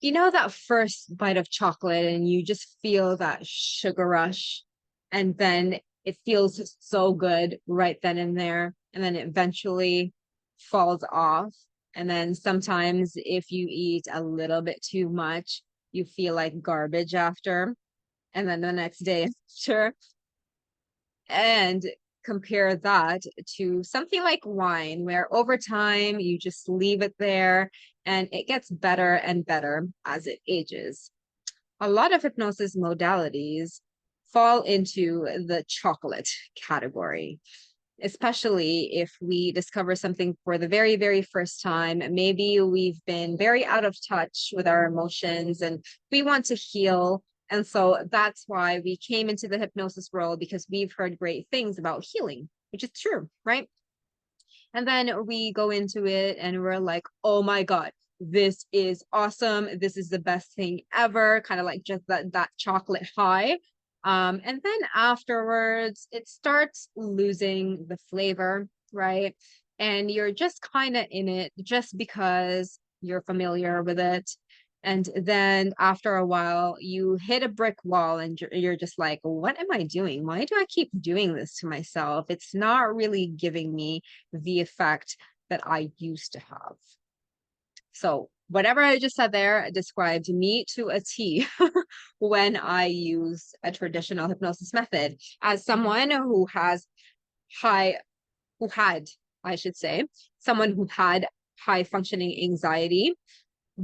You know that first bite of chocolate and you just feel that sugar rush, and then it feels so good right then and there, and then it eventually falls off. And then sometimes if you eat a little bit too much, you feel like garbage after, and then the next day after. And compare that to something like wine, where over time you just leave it there and it gets better and better as it ages. A lot of hypnosis modalities fall into the chocolate category, especially if we discover something for the very, very first time. Maybe we've been very out of touch with our emotions and we want to heal. And so that's why we came into the hypnosis world, because we've heard great things about healing, which is true, right? And then we go into it and we're like, oh my God, this is awesome. This is the best thing ever. Kind of like just that chocolate high. And then afterwards, it starts losing the flavor, right? And you're just kind of in it just because you're familiar with it. And then after a while, you hit a brick wall and you're just like, what am I doing? Why do I keep doing this to myself? It's not really giving me the effect that I used to have. So whatever I just said there described me to a T when I use a traditional hypnosis method. As someone who has high, who had, I should say, someone who had high functioning anxiety,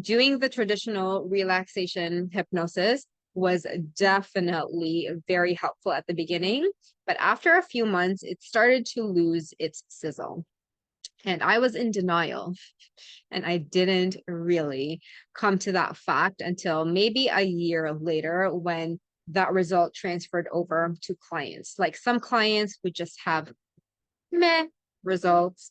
doing the traditional relaxation hypnosis was definitely very helpful at the beginning. But after a few months, it started to lose its sizzle. And I was in denial. And I didn't really come to that fact until maybe a year later, when that result transferred over to clients. Like some clients would just have meh results,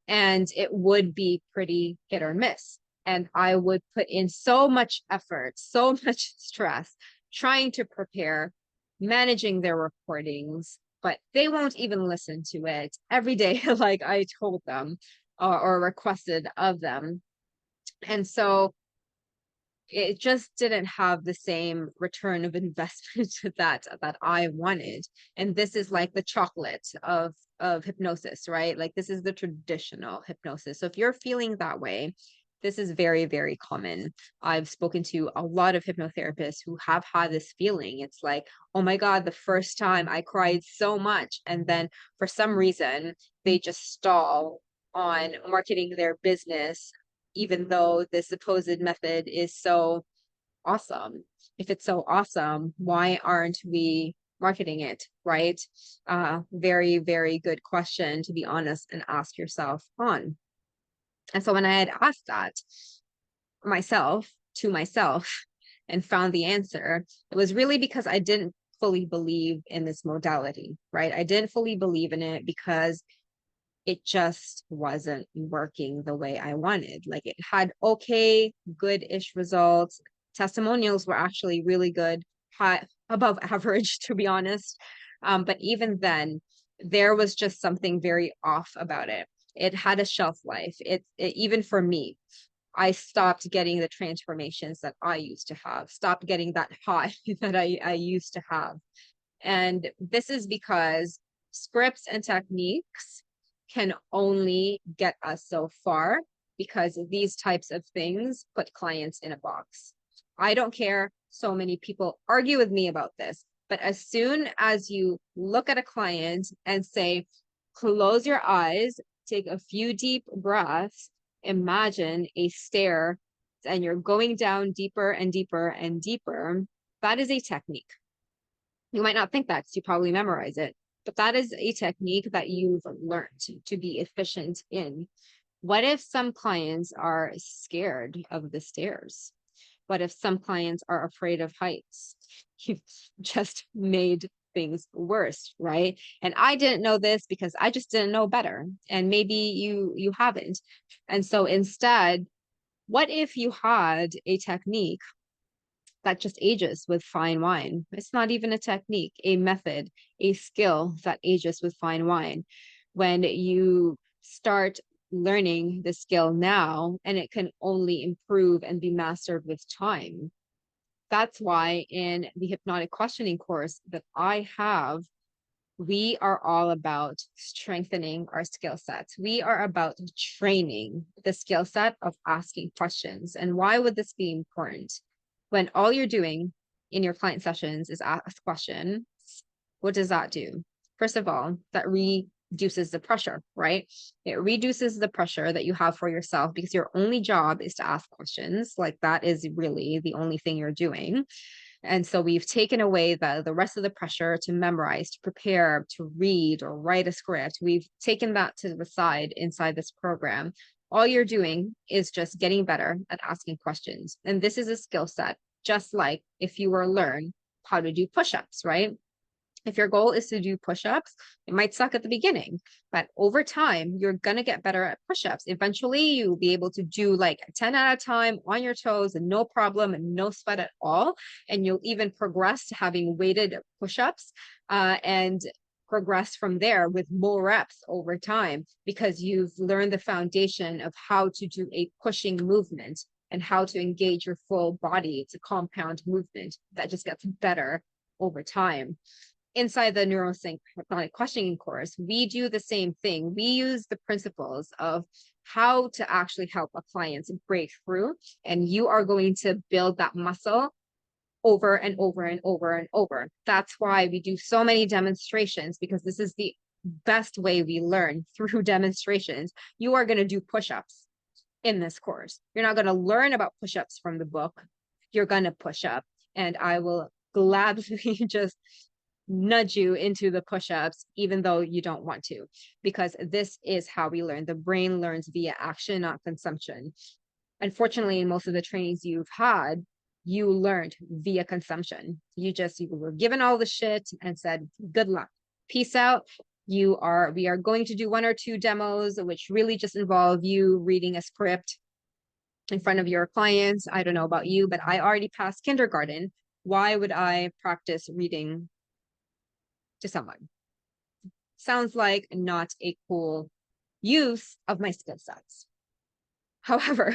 and it would be pretty hit or miss. And I would put in so much effort, so much stress trying to prepare, managing their recordings, but they won't even listen to it every day, like I told them or requested of them. And so it just didn't have the same return of investment that I wanted. And this is like the chocolate of hypnosis, right? Like this is the traditional hypnosis. So if you're feeling that way, this is very, very common. I've spoken to a lot of hypnotherapists who have had this feeling. It's like, oh my God, the first time I cried so much. And then for some reason, they just stall on marketing their business, even though the supposed method is so awesome. If it's so awesome, why aren't we marketing it, right? Very, very good question to be honest and ask yourself on. And so when I had asked that myself to myself and found the answer, it was really because I didn't fully believe in this modality, right? I didn't fully believe in it because it just wasn't working the way I wanted. Like it had okay, good-ish results. Testimonials were actually really good, high, above average, to be honest. But even then, there was just something very off about it. It had a shelf life. Even for me, I stopped getting the transformations that I used to have, stopped getting that high that I used to have. And this is because scripts and techniques can only get us so far, because these types of things put clients in a box. I don't care. So many people argue with me about this, but as soon as you look at a client and say, close your eyes, take a few deep breaths, imagine a stair, and you're going down deeper and deeper and deeper, that is a technique. You might not think that because you probably memorize it, but that is a technique that you've learned to be efficient in. What if some clients are scared of the stairs? What if some clients are afraid of heights? You've just made things worse, right? And I didn't know this because I just didn't know better. And maybe you haven't. And so instead, what if you had a technique that just ages with fine wine? It's not even a technique, a method, a skill that ages with fine wine. When you start learning the skill now, and it can only improve and be mastered with time. That's why in the hypnotic questioning course that I have, we are all about strengthening our skill sets. We are about training the skill set of asking questions. And why would this be important? When all you're doing in your client sessions is ask questions, what does that do? First of all, that reduces the pressure, right? It reduces the pressure that you have for yourself because your only job is to ask questions. Like that is really the only thing you're doing. And so we've taken away the rest of the pressure to memorize, to prepare, to read or write a script. We've taken that to the side inside this program. All you're doing is just getting better at asking questions. And this is a skill set, just like if you were to learn how to do push-ups, right? If your goal is to do push-ups, it might suck at the beginning, but over time, you're going to get better at push-ups. Eventually, you'll be able to do like 10 at a time on your toes and no problem and no sweat at all. And you'll even progress to having weighted push-ups and progress from there with more reps over time because you've learned the foundation of how to do a pushing movement and how to engage your full body. It's a compound movement that just gets better over time. Inside the NeuroSync Hypnotic Questioning course, we do the same thing. We use the principles of how to actually help a client break through, and you are going to build that muscle over and over and over and over. That's why we do so many demonstrations, because this is the best way we learn, through demonstrations. You are going to do push-ups in this course. You're not going to learn about push-ups from the book. You're going to push up, and I will gladly just nudge you into the push-ups, even though you don't want to, because this is how we learn. The brain learns via action, not consumption. Unfortunately, in most of the trainings you've had, you learned via consumption. You were given all the shit and said, good luck, peace out. We are going to do 1 or 2 demos, which really just involve you reading a script in front of your clients. I don't know about you, but I already passed kindergarten. Why would I practice reading to someone? Sounds like not a cool use of my skill sets. However,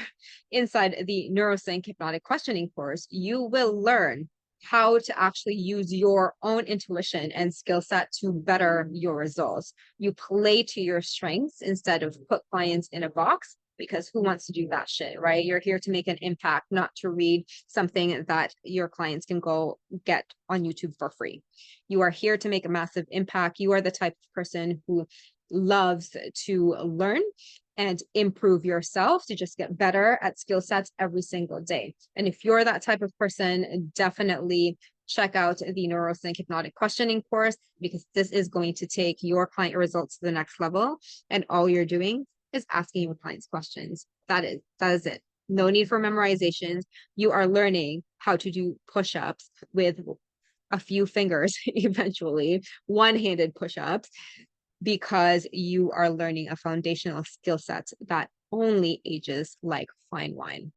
inside the NeuroSync Hypnotic Questioning course, you will learn how to actually use your own intuition and skill set to better your results. You play to your strengths instead of put clients in a box, because who wants to do that shit, right? You're here to make an impact, not to read something that your clients can go get on YouTube for free. You are here to make a massive impact. You are the type of person who loves to learn and improve yourself, to just get better at skill sets every single day. And if you're that type of person, definitely check out the NeuroSync Hypnotic Questioning course, because this is going to take your client results to the next level. And all you're doing is asking your clients questions. That is it. No need for memorizations. You are learning how to do push-ups with a few fingers, eventually, one-handed push-ups, because you are learning a foundational skill set that only ages like fine wine.